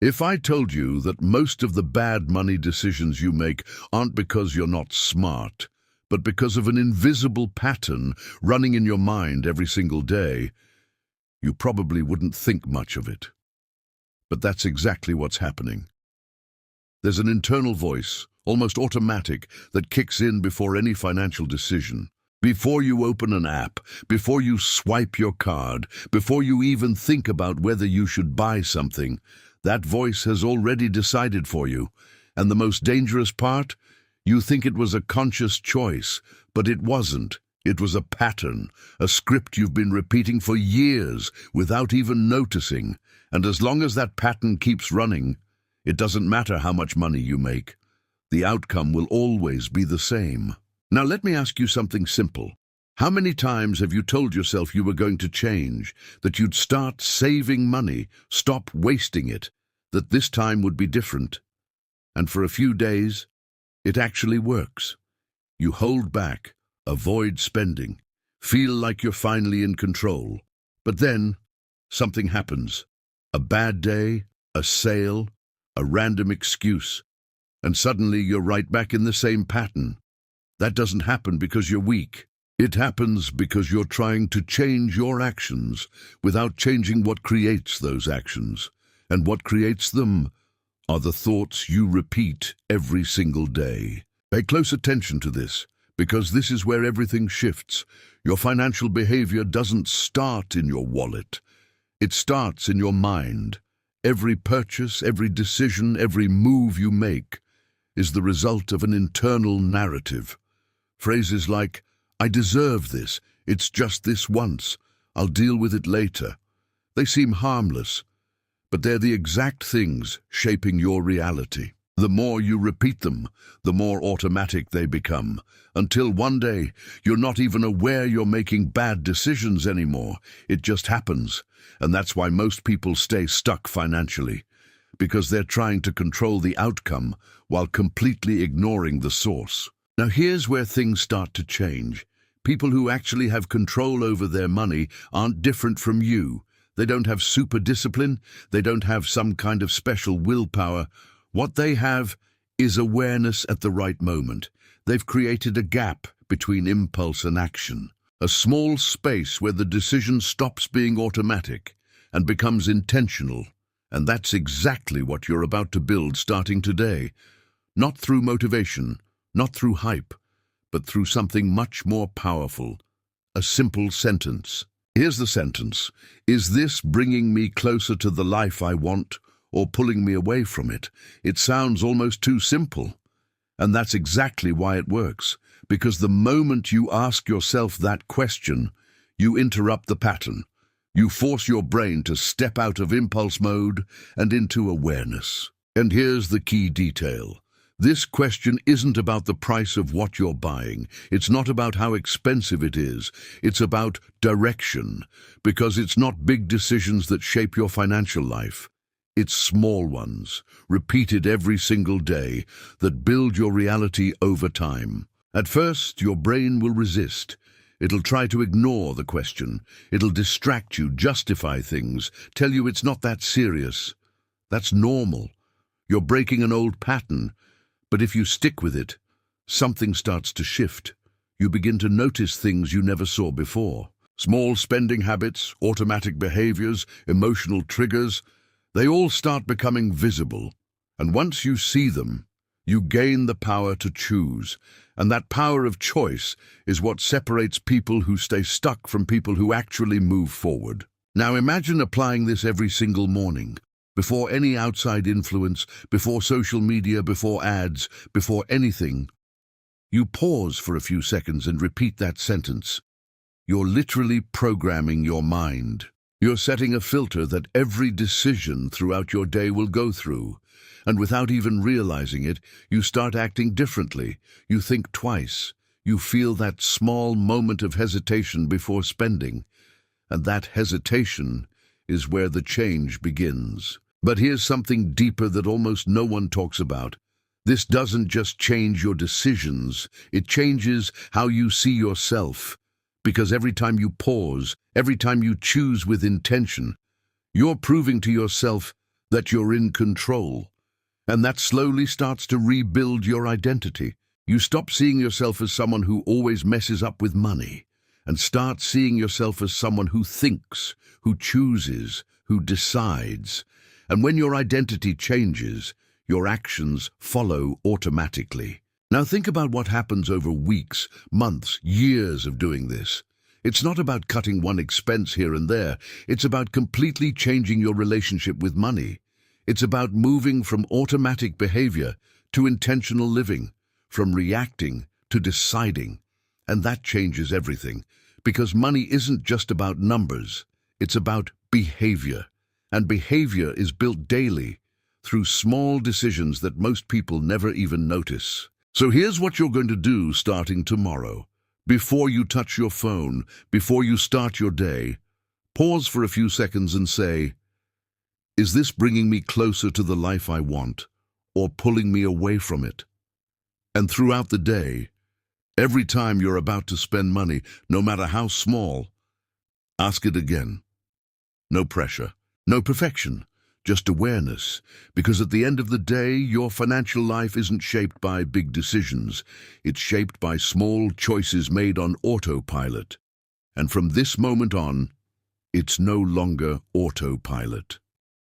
If I told you that most of the bad money decisions you make aren't because you're not smart, but because of an invisible pattern running in your mind every single day, you probably wouldn't think much of it. But that's exactly what's happening. There's an internal voice, almost automatic, that kicks in before any financial decision. Before you open an app, before you swipe your card, before you even think about whether you should buy something, that voice has already decided for you. And the most dangerous part? You think it was a conscious choice, but it wasn't. It was a pattern, a script you've been repeating for years without even noticing. And as long as that pattern keeps running, it doesn't matter how much money you make. The outcome will always be the same. Now let me ask you something simple. How many times have you told yourself you were going to change, that you'd start saving money, stop wasting it, that this time would be different? And for a few days, it actually works. You hold back, avoid spending, feel like you're finally in control. But then, something happens. A bad day, a sale, a random excuse, and suddenly you're right back in the same pattern. That doesn't happen because you're weak. It happens because you're trying to change your actions without changing what creates those actions. And what creates them are the thoughts you repeat every single day. Pay close attention to this, because this is where everything shifts. Your financial behavior doesn't start in your wallet. It starts in your mind. Every purchase, every decision, every move you make is the result of an internal narrative. Phrases like, "I deserve this, it's just this once, I'll deal with it later." They seem harmless, but they're the exact things shaping your reality. The more you repeat them, the more automatic they become, until one day you're not even aware you're making bad decisions anymore. It just happens, and that's why most people stay stuck financially, because they're trying to control the outcome while completely ignoring the source. Now here's where things start to change. People who actually have control over their money aren't different from you. They don't have super discipline. They don't have some kind of special willpower. What they have is awareness at the right moment. They've created a gap between impulse and action, a small space where the decision stops being automatic and becomes intentional. And that's exactly what you're about to build starting today. Not through motivation, not through hype, but through something much more powerful. A simple sentence. Here's the sentence. Is this bringing me closer to the life I want, or pulling me away from it? It sounds almost too simple. And that's exactly why it works. Because the moment you ask yourself that question, you interrupt the pattern. You force your brain to step out of impulse mode and into awareness. And here's the key detail. This question isn't about the price of what you're buying. It's not about how expensive it is. It's about direction, because it's not big decisions that shape your financial life. It's small ones, repeated every single day, that build your reality over time. At first, your brain will resist. It'll try to ignore the question. It'll distract you, justify things, tell you it's not that serious. That's normal. You're breaking an old pattern. But if you stick with it, something starts to shift. You begin to notice things you never saw before. Small spending habits, automatic behaviors, emotional triggers, they all start becoming visible. And once you see them, you gain the power to choose. And that power of choice is what separates people who stay stuck from people who actually move forward. Now imagine applying this every single morning. Before any outside influence, before social media, before ads, before anything, you pause for a few seconds and repeat that sentence. You're literally programming your mind. You're setting a filter that every decision throughout your day will go through. And without even realizing it, you start acting differently. You think twice. You feel that small moment of hesitation before spending. And that hesitation is where the change begins. But here's something deeper that almost no one talks about. This doesn't just change your decisions, it changes how you see yourself. Because every time you pause, every time you choose with intention, you're proving to yourself that you're in control. And that slowly starts to rebuild your identity. You stop seeing yourself as someone who always messes up with money and start seeing yourself as someone who thinks, who chooses, who decides. And when your identity changes, your actions follow automatically. Now think about what happens over weeks, months, years of doing this. It's not about cutting one expense here and there. It's about completely changing your relationship with money. It's about moving from automatic behavior to intentional living, from reacting to deciding. And that changes everything, because money isn't just about numbers. It's about behavior. And behavior is built daily through small decisions that most people never even notice. So here's what you're going to do starting tomorrow. Before you touch your phone, before you start your day, pause for a few seconds and say, is this bringing me closer to the life I want, or pulling me away from it? And throughout the day, every time you're about to spend money, no matter how small, ask it again. No pressure, no perfection, just awareness. Because at the end of the day, your financial life isn't shaped by big decisions. It's shaped by small choices made on autopilot. And from this moment on, it's no longer autopilot.